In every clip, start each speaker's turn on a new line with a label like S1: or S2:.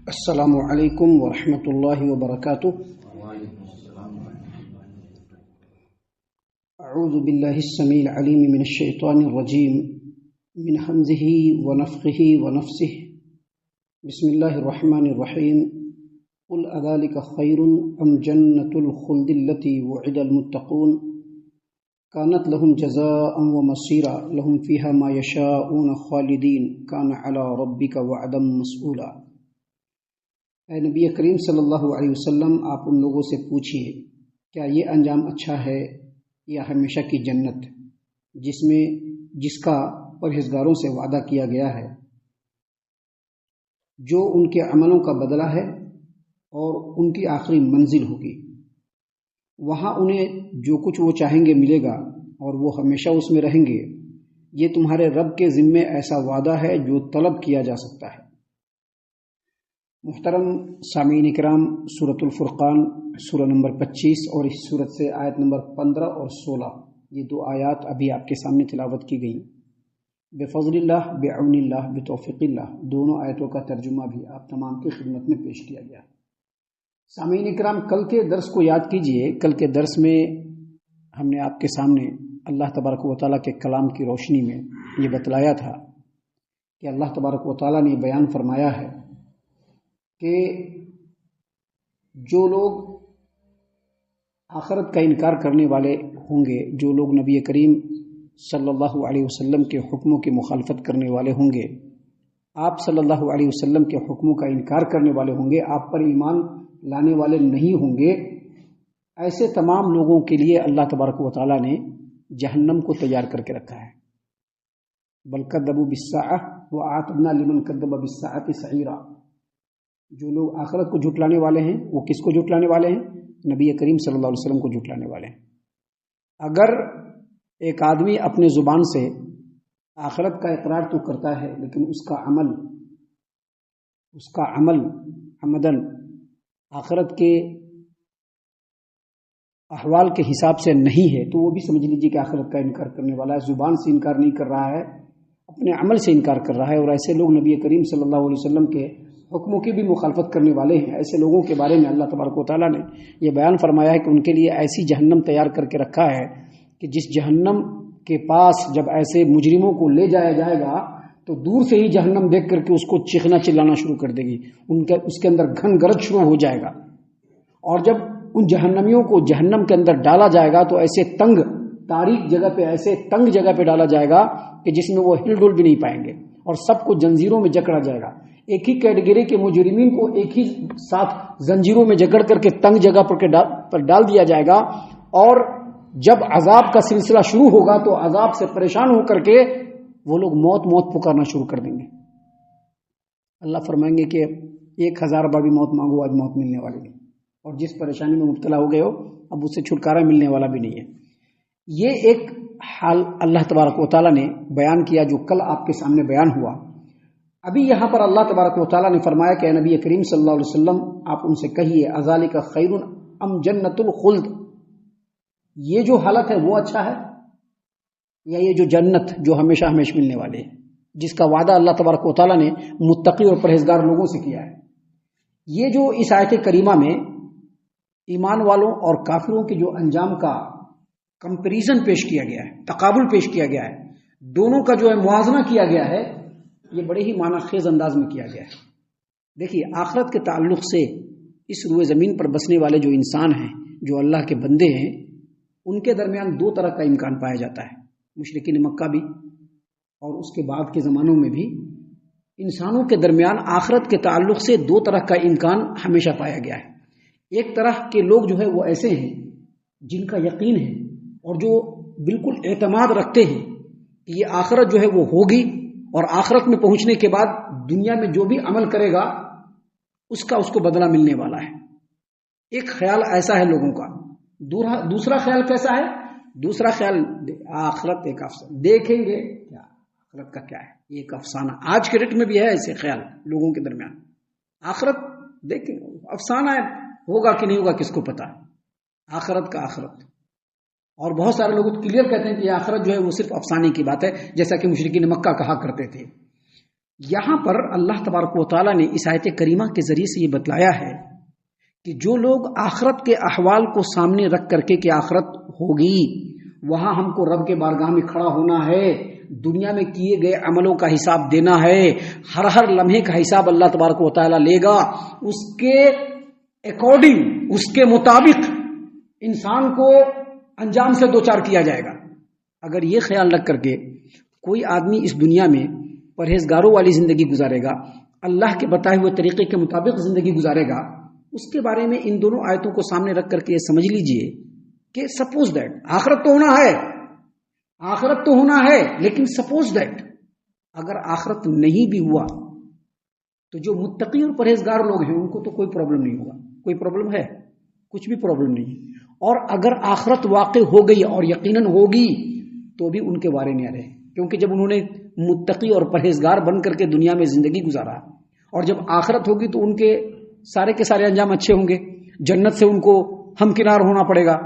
S1: السلام علیکم ورحمۃ اللہ وبرکاتہ۔ اعوذ باللہ السمیع العلیم من الشیطان الرجیم من حمزہ ونفخہ ونفثہ۔ بسم اللہ الرحمن الرحیم۔ قل اذلک خیر ام جنۃ الخلد التی وعد المتقون كانت لهم جزاء ومصيرا لهم فيها ما يشاءون خالدین كان على ربك وعدا مسئولا۔ اے نبی کریم صلی اللہ علیہ وسلم، آپ ان لوگوں سے پوچھئے کیا یہ انجام اچھا ہے یا ہمیشہ کی جنت جس کا پرہیزگاروں سے وعدہ کیا گیا ہے، جو ان کے عملوں کا بدلہ ہے اور ان کی آخری منزل ہوگی۔ وہاں انہیں جو کچھ وہ چاہیں گے ملے گا اور وہ ہمیشہ اس میں رہیں گے۔ یہ تمہارے رب کے ذمے ایسا وعدہ ہے جو طلب کیا جا سکتا ہے۔ محترم سامعین کرام، سورۃ الفرقان سورہ نمبر 25 اور اس سورت سے آیت نمبر 15 اور 16، یہ دو آیات ابھی آپ کے سامنے تلاوت کی گئیں۔ بفضل اللہ، بعون اللہ، بتوفیق اللہ، دونوں آیتوں کا ترجمہ بھی آپ تمام کی خدمت میں پیش کیا گیا۔ سامعین کرام، کل کے درس کو یاد کیجئے۔ کل کے درس میں ہم نے آپ کے سامنے اللہ تبارک و تعالیٰ کے کلام کی روشنی میں یہ بتلایا تھا کہ اللہ تبارک و تعالیٰ نے بیان فرمایا ہے کہ جو لوگ آخرت کا انکار کرنے والے ہوں گے، جو لوگ نبی کریم صلی اللہ علیہ وسلم کے حکموں کی مخالفت کرنے والے ہوں گے، آپ صلی اللہ علیہ وسلم کے حکموں کا انکار کرنے والے ہوں گے، آپ پر ایمان لانے والے نہیں ہوں گے، ایسے تمام لوگوں کے لیے اللہ تبارک و تعالیٰ نے جہنم کو تیار کر کے رکھا ہے۔ بل کذبوا بالساعۃ وأعتدنا لمن کذب بالساعۃ سعیرا۔ جو لوگ آخرت کو جھٹلانے والے ہیں، وہ کس کو جھٹلانے والے ہیں؟ نبی کریم صلی اللہ علیہ وسلم کو جھٹلانے والے ہیں۔ اگر ایک آدمی اپنے زبان سے آخرت کا اقرار تو کرتا ہے، لیکن اس کا عمل عمدن آخرت کے احوال کے حساب سے نہیں ہے، تو وہ بھی سمجھ لیجیے کہ آخرت کا انکار کرنے والا ہے۔ زبان سے انکار نہیں کر رہا ہے، اپنے عمل سے انکار کر رہا ہے، اور ایسے لوگ نبی کریم صلی اللہ علیہ وسلم کے حکموں کی بھی مخالفت کرنے والے ہیں۔ ایسے لوگوں کے بارے میں اللہ تبارک و تعالیٰ نے یہ بیان فرمایا ہے کہ ان کے لیے ایسی جہنم تیار کر کے رکھا ہے کہ جس جہنم کے پاس جب ایسے مجرموں کو لے جایا جائے گا تو دور سے ہی جہنم دیکھ کر کے اس کو چیخنا چلانا شروع کر دے گی، اس کے اندر گھن گرج شروع ہو جائے گا۔ اور جب ان جہنمیوں کو جہنم کے اندر ڈالا جائے گا تو ایسے تنگ تاریک جگہ پہ، ایسے تنگ جگہ پہ ڈالا جائے گا کہ جس میں وہ ہل ڈل بھی نہیں پائیں گے، اور سب کو زنجیروں میں جکڑا جائے گا۔ ایک ہی کیٹیگری کے مجرمین کو ایک ہی ساتھ زنجیروں میں جکڑ کر کے تنگ جگہ پر ڈال دیا جائے گا، اور جب عذاب کا سلسلہ شروع ہوگا تو عذاب سے پریشان ہو کر کے وہ لوگ موت پکارنا شروع کر دیں گے۔ اللہ فرمائیں گے کہ 1000 بار بھی موت مانگو، آج موت ملنے والی نہیں، اور جس پریشانی میں مبتلا ہو گئے ہو اب اس سے چھٹکارا ملنے والا بھی نہیں ہے۔ یہ ایک حال اللہ تبارک و تعالیٰ نے بیان کیا جو کل آپ کے سامنے بیان ہوا۔ ابھی یہاں پر اللہ تبارک و تعالیٰ نے فرمایا کہ اے نبی کریم صلی اللہ علیہ وسلم، آپ ان سے کہیے اذالک خیر ام جنۃ الخلد، یہ جو حالت ہے وہ اچھا ہے یا یہ جو جنت جو ہمیشہ ہمیشہ ملنے والی ہے، جس کا وعدہ اللہ تبارک و تعالیٰ نے متقی اور پرہیزگار لوگوں سے کیا ہے؟ یہ جو اس آیت کریمہ میں ایمان والوں اور کافروں کے جو انجام کا کمپیریزن پیش کیا گیا ہے، تقابل پیش کیا گیا ہے، دونوں کا جو ہے موازنہ کیا گیا ہے، یہ بڑے ہی معنی خیز انداز میں کیا گیا ہے۔ دیکھیے، آخرت کے تعلق سے اس روئے زمین پر بسنے والے جو انسان ہیں، جو اللہ کے بندے ہیں، ان کے درمیان دو طرح کا امکان پایا جاتا ہے۔ مشرکین مکہ بھی اور اس کے بعد کے زمانوں میں بھی انسانوں کے درمیان آخرت کے تعلق سے دو طرح کا امکان ہمیشہ پایا گیا ہے۔ ایک طرح کے لوگ جو ہے وہ ایسے ہیں جن کا یقین ہے اور جو بالکل اعتماد رکھتے ہیں کہ یہ آخرت جو ہے وہ ہوگی، اور آخرت میں پہنچنے کے بعد دنیا میں جو بھی عمل کرے گا اس کو بدلہ ملنے والا ہے۔ ایک خیال ایسا ہے لوگوں کا۔ دوسرا خیال کیسا ہے؟ دوسرا خیال آخرت ایک افسانہ، دیکھیں گے کیا آخرت کا کیا ہے، یہ ایک افسانہ۔ آج کے ڈیٹ میں بھی ہے ایسے خیال لوگوں کے درمیان، آخرت دیکھیں گے، افسانہ ہے، ہوگا کہ نہیں ہوگا کس کو پتا ہے، آخرت کا آخرت۔ اور بہت سارے لوگ کلیئر کہتے ہیں کہ یہ آخرت جو ہے وہ صرف افسانے کی بات ہے، جیسا کہ مشرکین مکہ کہا کرتے تھے۔ یہاں پر اللہ تبارک و تعالیٰ نے اس آیت کریمہ کے ذریعے سے یہ بتلایا ہے کہ جو لوگ آخرت کے احوال کو سامنے رکھ کر کے کہ آخرت ہوگی، وہاں ہم کو رب کے بارگاہ میں کھڑا ہونا ہے، دنیا میں کیے گئے عملوں کا حساب دینا ہے، ہر لمحے کا حساب اللہ تبارک و تعالیٰ لے گا، اس کے اکارڈنگ، اس کے مطابق انسان کو انجام سے دوچار کیا جائے گا۔ اگر یہ خیال رکھ کر کے کوئی آدمی اس دنیا میں پرہیزگاروں والی زندگی گزارے گا، اللہ کے بتائے ہوئے طریقے کے مطابق زندگی گزارے گا، اس کے بارے میں ان دونوں آیتوں کو سامنے رکھ کر کے یہ سمجھ لیجئے کہ سپوز دیٹ آخرت تو ہونا ہے، آخرت تو ہونا ہے، لیکن سپوز دیٹ اگر آخرت نہیں بھی ہوا تو جو متقی اور پرہیزگار لوگ ہیں ان کو تو کوئی پرابلم نہیں ہوگا۔ کوئی پرابلم ہے؟ کچھ بھی پرابلم نہیں۔ اور اگر آخرت واقع ہو گئی اور یقیناً ہوگی تو بھی ان کے وارے نہیں آ رہے، کیونکہ جب انہوں نے متقی اور پرہیزگار بن کر کے دنیا میں زندگی گزارا، اور جب آخرت ہوگی تو ان کے سارے کے سارے انجام اچھے ہوں گے، جنت سے ان کو ہمکنار ہونا پڑے گا،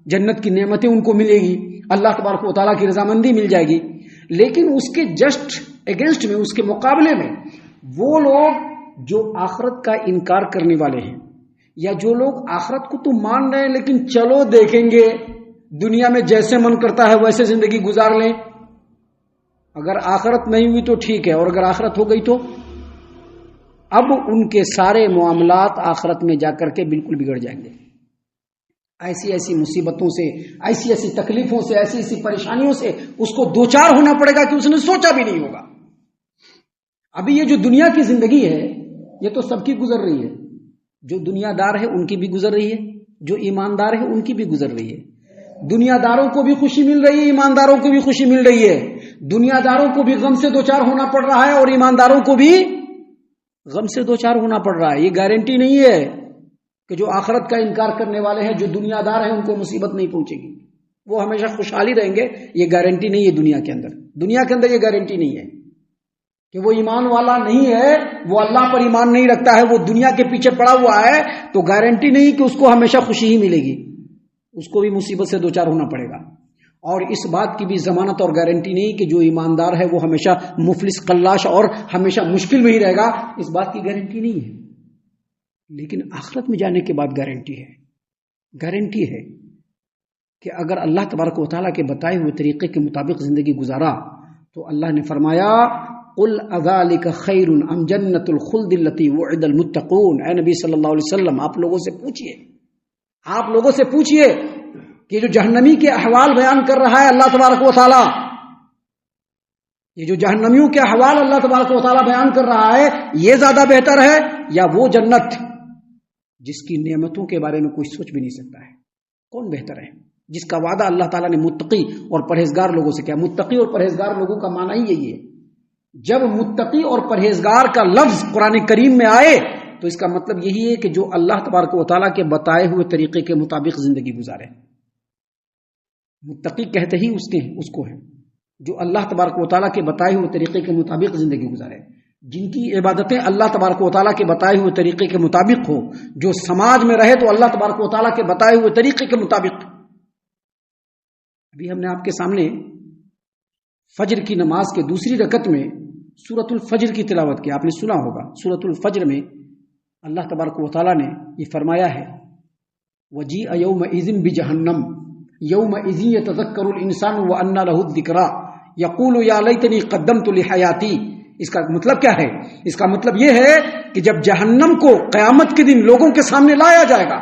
S1: جنت کی نعمتیں ان کو ملے گی، اللہ تبارک و تعالیٰ کی رضامندی مل جائے گی۔ لیکن اس کے جسٹ اگینسٹ میں، اس کے مقابلے میں وہ لوگ جو آخرت کا انکار کرنے والے ہیں، یا جو لوگ آخرت کو تو مان رہے ہیں لیکن چلو دیکھیں گے، دنیا میں جیسے من کرتا ہے ویسے زندگی گزار لیں، اگر آخرت نہیں ہوئی تو ٹھیک ہے، اور اگر آخرت ہو گئی تو اب ان کے سارے معاملات آخرت میں جا کر کے بالکل بگڑ جائیں گے۔ ایسی ایسی مصیبتوں سے، ایسی ایسی تکلیفوں سے، ایسی ایسی پریشانیوں سے اس کو دوچار ہونا پڑے گا کہ اس نے سوچا بھی نہیں ہوگا۔ ابھی یہ جو دنیا کی زندگی ہے یہ تو سب کی گزر رہی ہے، جو دنیا دار ہے ان کی بھی گزر رہی ہے، جو ایماندار ہے ان کی بھی گزر رہی ہے۔ دنیا داروں کو بھی خوشی مل رہی ہے، ایمانداروں کو بھی خوشی مل رہی ہے، دنیا داروں کو بھی غم سے دوچار ہونا پڑ رہا ہے اور ایمانداروں کو بھی غم سے دوچار ہونا پڑ رہا ہے۔ یہ گارنٹی نہیں ہے کہ جو آخرت کا انکار کرنے والے ہیں، جو دنیا دار ہیں، ان کو مصیبت نہیں پہنچے گی، وہ ہمیشہ خوشحالی رہیں گے، یہ گارنٹی نہیں ہے۔ دنیا کے اندر یہ گارنٹی نہیں ہے کہ وہ ایمان والا نہیں ہے، وہ اللہ پر ایمان نہیں رکھتا ہے، وہ دنیا کے پیچھے پڑا ہوا ہے، تو گارنٹی نہیں کہ اس کو ہمیشہ خوشی ہی ملے گی، اس کو بھی مصیبت سے دوچار ہونا پڑے گا۔ اور اس بات کی بھی ضمانت اور گارنٹی نہیں کہ جو ایماندار ہے وہ ہمیشہ مفلس قلاش اور ہمیشہ مشکل میں ہی رہے گا، اس بات کی گارنٹی نہیں ہے۔ لیکن آخرت میں جانے کے بعد گارنٹی ہے کہ اگر اللہ تبارک و تعالیٰ کے بتائے ہوئے طریقے کے مطابق زندگی گزارا تو اللہ نے فرمایا قل اذالک خیر ام جنت الخلد التی وعد المتقون۔ اے نبی صلی اللہ علیہ وسلم آپ لوگوں سے پوچھئے کہ جو جہنمی کے احوال بیان کر رہا ہے اللہ تبارک و تعالیٰ، یہ جو جہنمیوں کے احوال اللہ تبارک و تعالیٰ بیان کر رہا ہے، یہ زیادہ بہتر ہے یا وہ جنت جس کی نعمتوں کے بارے میں کوئی سوچ بھی نہیں سکتا ہے؟ کون بہتر ہے؟ جس کا وعدہ اللہ تعالیٰ نے متقی اور پرہیزگار لوگوں سے کیا۔ متقی اور پرہیزگار لوگوں کا معنی ہی یہی ہے، جب متقی اور پرہیزگار کا لفظ قرآن کریم میں آئے تو اس کا مطلب یہی ہے کہ جو اللہ تبارک و تعالیٰ کے بتائے ہوئے طریقے کے مطابق زندگی گزارے۔ متقی کہتے ہی اس کو ہے جو اللہ تبارک و تعالیٰ کے بتائے ہوئے طریقے کے مطابق زندگی گزارے، جن کی عبادتیں اللہ تبارک و تعالیٰ کے بتائے ہوئے طریقے کے مطابق ہو، جو سماج میں رہے تو اللہ تبارک و تعالیٰ کے بتائے ہوئے طریقے کے مطابق۔ ابھی ہم نے آپ کے سامنے فجر کی نماز کے دوسری رکعت میں سورۃ الفجر کی تلاوت کی، آپ نے سنا ہوگا۔ سورۃ الفجر میں اللہ تبارک و تعالیٰ نے یہ فرمایا ہے وَجِیءَ یَوْمَئِذٍ بِجَہَنَّمَ یَوْمَئِذٍ یَتَذَکَّرُ الْإِنسَانُ وَأَنَّىٰ لَهُ الذِّکْرَىٰ یَقُولُ یَا لَیتَنِی قَدَّمْتُ لِحَیَاتِی۔ اس کا مطلب کیا ہے؟ اس کا مطلب یہ ہے کہ جب جہنم کو قیامت کے دن لوگوں کے سامنے لایا جائے گا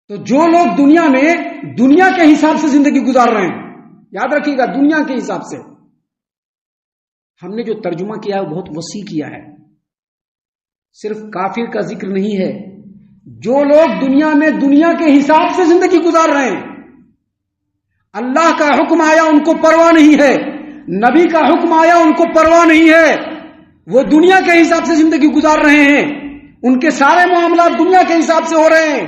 S1: تو جو لوگ دنیا میں دنیا کے حساب سے زندگی گزار رہے ہیں، یاد رکھیے گا دنیا کے حساب سے، ہم نے جو ترجمہ کیا ہے وہ بہت وسیع کیا ہے، صرف کافر کا ذکر نہیں ہے، جو لوگ دنیا میں دنیا کے حساب سے زندگی گزار رہے ہیں، اللہ کا حکم آیا ان کو پرواہ نہیں ہے، نبی کا حکم آیا ان کو پرواہ نہیں ہے، وہ دنیا کے حساب سے زندگی گزار رہے ہیں، ان کے سارے معاملات دنیا کے حساب سے ہو رہے ہیں۔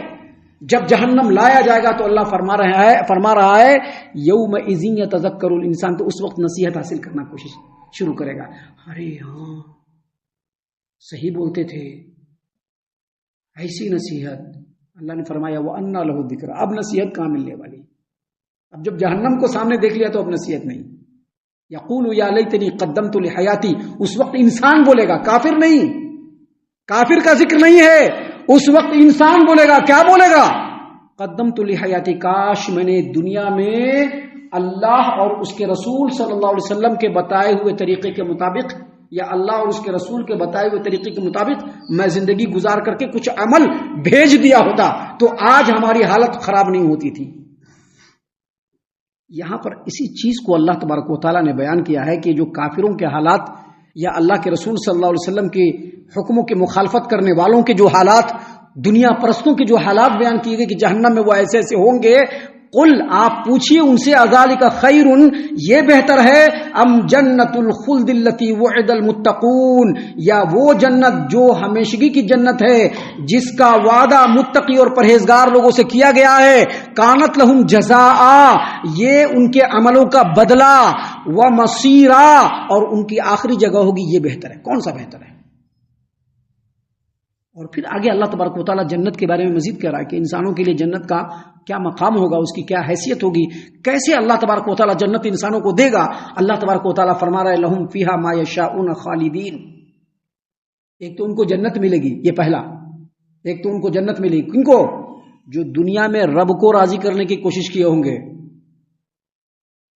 S1: جب جہنم لایا جائے گا تو اللہ فرما رہا ہے یومئذ یتذکر الانسان، تو اس وقت نصیحت حاصل کرنا کوشش شروع کرے گا، ارے ہاں صحیح بولتے تھے، ایسی نصیحت۔ اللہ نے فرمایا وَأَنَّىٰ لَهُ الذِّکْرَىٰ، اب نصیحت کہاں ملنے والی؟ اب جب جہنم کو سامنے دیکھ لیا تو اب نصیحت نہیں۔ یقول یا لیتنی قدمت لحیاتی، اس وقت انسان بولے گا، کافر نہیں، کافر کا ذکر نہیں ہے، اس وقت انسان بولے گا، کیا بولے گا؟ قدمت لحیاتی، کاش میں نے دنیا میں اللہ اور اس کے رسول صلی اللہ علیہ وسلم کے بتائے ہوئے طریقے کے مطابق، یا اللہ اور اس کے رسول کے بتائے ہوئے طریقے کے مطابق میں زندگی گزار کر کے کچھ عمل بھیج دیا ہوتا تو آج ہماری حالت خراب نہیں ہوتی تھی۔ یہاں پر اسی چیز کو اللہ تبارک و تعالیٰ نے بیان کیا ہے کہ جو کافروں کے حالات یا اللہ کے رسول صلی اللہ علیہ وسلم کے حکموں کی مخالفت کرنے والوں کے جو حالات، دنیا پرستوں کے جو حالات بیان کیے گئے کہ جہنم میں وہ ایسے ایسے ہوں گے، قل، آپ پوچھیے ان سے، اذالک خیر، یہ بہتر ہے، ام جنت الخلد التی وعد المتقون، یا وہ جنت جو ہمیشگی کی جنت ہے جس کا وعدہ متقی اور پرہیزگار لوگوں سے کیا گیا ہے، کانت لہم جزاء، یہ ان کے عملوں کا بدلہ، ومصیرا، اور ان کی آخری جگہ ہوگی، یہ بہتر ہے۔ کون سا بہتر ہے؟ اور پھر آگے اللہ تبارک و تعالیٰ جنت کے بارے میں مزید کہہ رہا ہے کہ انسانوں کے لیے جنت کا کیا مقام ہوگا، اس کی کیا حیثیت ہوگی، کیسے اللہ تبارک و تعالیٰ جنت انسانوں کو دے گا۔ اللہ تبارک و تعالیٰ فرما رہا ہے لہم فیہا ما یشاؤون خالدین، ایک تو ان کو جنت ملے گی، یہ پہلا، ایک تو ان کو جنت ملے گی، کن کو؟ جو دنیا میں رب کو راضی کرنے کی کوشش کیے ہوں گے۔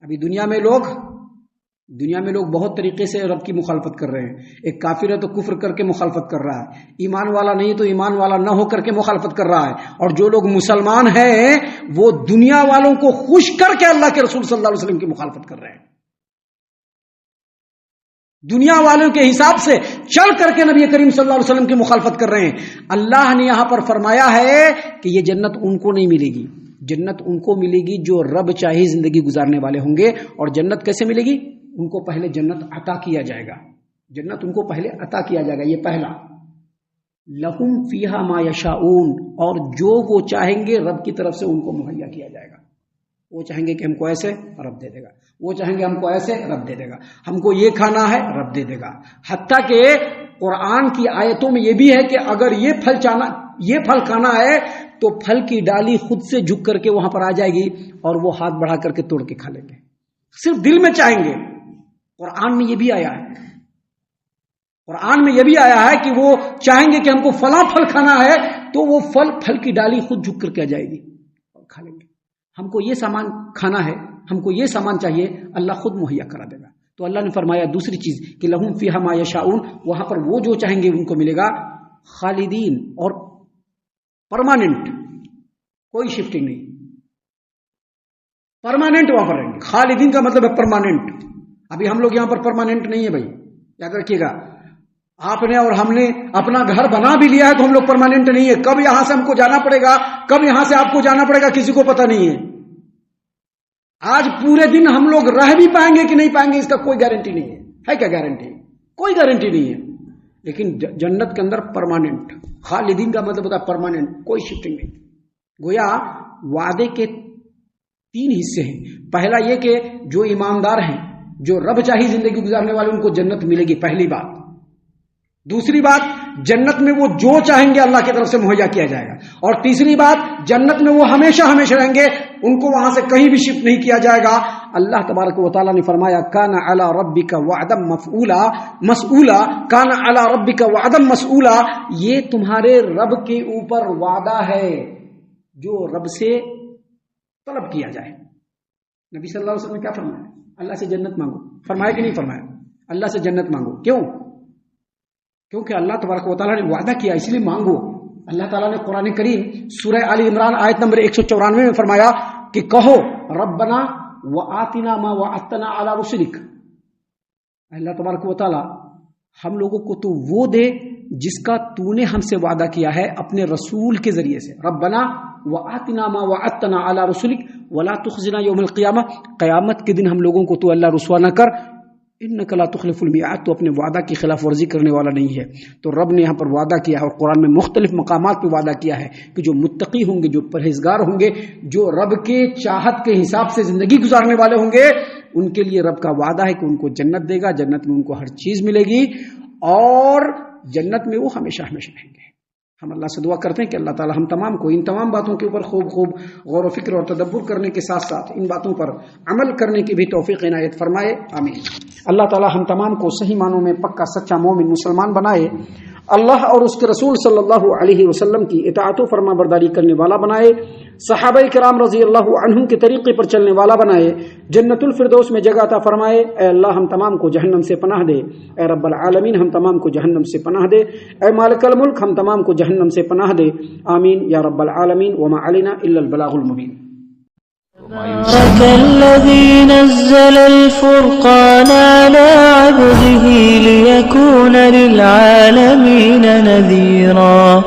S1: ابھی دنیا میں لوگ بہت طریقے سے رب کی مخالفت کر رہے ہیں۔ ایک کافر ہے تو کفر کر کے مخالفت کر رہا ہے، ایمان والا نہیں تو ایمان والا نہ ہو کر کے مخالفت کر رہا ہے، اور جو لوگ مسلمان ہیں وہ دنیا والوں کو خوش کر کے اللہ کے رسول صلی اللہ علیہ وسلم کی مخالفت کر رہے ہیں، دنیا والوں کے حساب سے چل کر کے نبی کریم صلی اللہ علیہ وسلم کی مخالفت کر رہے ہیں۔ اللہ نے یہاں پر فرمایا ہے کہ یہ جنت ان کو نہیں ملے گی، جنت ان کو ملے گی جو رب چاہی زندگی گزارنے والے ہوں گے۔ اور جنت کیسے ملے گی؟ ان کو پہلے جنت عطا کیا جائے گا، جنت ان کو پہلے عطا کیا جائے گا، یہ پہلا۔ لہم فیہا ما یشاؤون، اور جو وہ چاہیں گے رب کی طرف سے ان کو مہیا کیا جائے گا۔ وہ چاہیں گے کہ ہم کو ایسے، رب دے دے گا، وہ چاہیں گے ہم کو ایسے، رب دے دے گا، ہم کو یہ کھانا ہے، رب دے دے گا۔ حتیٰ کہ قرآن کی آیتوں میں یہ بھی ہے کہ اگر یہ پھل کھانا ہے تو پھل کی ڈالی خود سے جھک کر کے وہاں پر آ جائے گی اور وہ ہاتھ بڑھا کر کے توڑ کے کھا لیں گے، صرف دل میں چاہیں گے۔ قرآن میں یہ بھی آیا ہے، قرآن میں یہ بھی آیا ہے کہ وہ چاہیں گے کہ ہم کو فلاں پھل کھانا ہے تو وہ پھل کی ڈالی خود جھک کر کے آ جائے گی اور کھا لیں گے۔ ہم کو یہ سامان کھانا ہے، ہم کو یہ سامان چاہیے، اللہ خود مہیا کرا دے گا۔ تو اللہ نے فرمایا دوسری چیز کہ لہم فیہا ما یشاؤون، وہاں پر وہ جو چاہیں گے ان کو ملے گا، خالدین، اور پرماننٹ، کوئی شفٹنگ نہیں، پرماننٹ وہاں پر رہیں گے۔ خالدین کا مطلب ہے پرماننٹ۔ ابھی ہم لوگ یہاں پر پرماننٹ نہیں ہے بھائی، یاد رکھیے گا، آپ نے اور ہم نے اپنا گھر بنا بھی لیا ہے تو ہم لوگ پرماننٹ نہیں ہے، کب یہاں سے ہم کو جانا پڑے گا، کب یہاں سے آپ کو جانا پڑے گا، کسی کو پتہ نہیں ہے۔ آج پورے دن ہم لوگ رہ بھی پائیں گے کہ نہیں پائیں گے اس کا کوئی گارنٹی نہیں ہے کیا گارنٹی؟ کوئی گارنٹی نہیں ہے۔ لیکن جنت کے اندر پرماننٹ، خالدین کا مطلب ہوتا ہے پرماننٹ، کوئی شفٹنگ نہیں۔ گویا وعدے کے 3 حصے ہیں۔ پہلا یہ کہ جو ایماندار ہیں، جو رب چاہی زندگی گزارنے والے، ان کو جنت ملے گی، پہلی بات۔ دوسری بات، جنت میں وہ جو چاہیں گے اللہ کی طرف سے مہیا کیا جائے گا۔ اور تیسری بات، جنت میں وہ ہمیشہ ہمیشہ رہیں گے، ان کو وہاں سے کہیں بھی شفٹ نہیں کیا جائے گا۔ اللہ تبارک و تعالیٰ نے فرمایا کان علی ربک وعدا مسئولا، کان علی ربک وعدا مسئولا، یہ تمہارے رب کے اوپر وعدہ ہے جو رب سے طلب کیا جائے۔ نبی صلی اللہ علیہ وسلم نے کیا فرمایا؟ اللہ سے جنت مانگو، فرمایا کہ نہیں فرمایا؟ اللہ سے جنت مانگو، کیوں؟ کیونکہ اللہ تبارک و تعالیٰ نے وعدہ کیا، اس لیے مانگو۔ اللہ تعالیٰ نے قرآن کریم سورہ آل عمران آیت نمبر 194 میں فرمایا کہ کہو ربنا وآتنا ما وعدتنا علی رسلک، اللہ تبارک و تعالیٰ ہم لوگوں کو تو وہ دے جس کا تو نے ہم سے وعدہ کیا ہے اپنے رسول کے ذریعے سے۔ ربنا وآتنا ما وعدتنا علی رسلک ولا تخزنا یوم القیامہ، قیامت کے دن ہم لوگوں کو تو اللہ رسوا نہ کر، انک لا تخلف المیعاد، تو اپنے وعدہ کی خلاف ورزی کرنے والا نہیں ہے۔ تو رب نے یہاں پر وعدہ کیا ہے اور قرآن میں مختلف مقامات پہ وعدہ کیا ہے کہ جو متقی ہوں گے، جو پرہیزگار ہوں گے، جو رب کے چاہت کے حساب سے زندگی گزارنے والے ہوں گے، ان کے لیے رب کا وعدہ ہے کہ ان کو جنت دے گا، جنت میں ان کو ہر چیز ملے گی، اور جنت میں وہ ہمیشہ ہمیشہ رہیں گے، ہم اللہ سے دعا کرتے ہیں کہ اللہ تعالی ہم تمام کو ان تمام باتوں کے اوپر خوب غور و فکر اور تدبر کرنے کے ساتھ ساتھ ان باتوں پر عمل کرنے کی بھی توفیق عنایت فرمائے، آمین۔ اللہ تعالی ہم تمام کو صحیح معنوں میں پکا سچا مومن مسلمان بنائے، اللہ اور اس کے رسول صلی اللہ علیہ وسلم کی اطاعت و فرما برداری کرنے والا بنائے، صحابہ کرام رضی اللہ عنہم کے طریقے پر چلنے والا بنائے، جنت الفردوس میں جگہ عطا فرمائے۔ اے اللہ ہم تمام کو جہنم سے پناہ دے، اے رب العالمین ہم تمام کو جہنم سے پناہ دے، اے مالک الملک ہم تمام کو جہنم سے پناہ دے، آمین یا رب العالمین۔ وما علینا الا البلاغ المبین۔
S2: تبارك الذي نزل الفرقان على عبده ليكون للعالمين نذيرا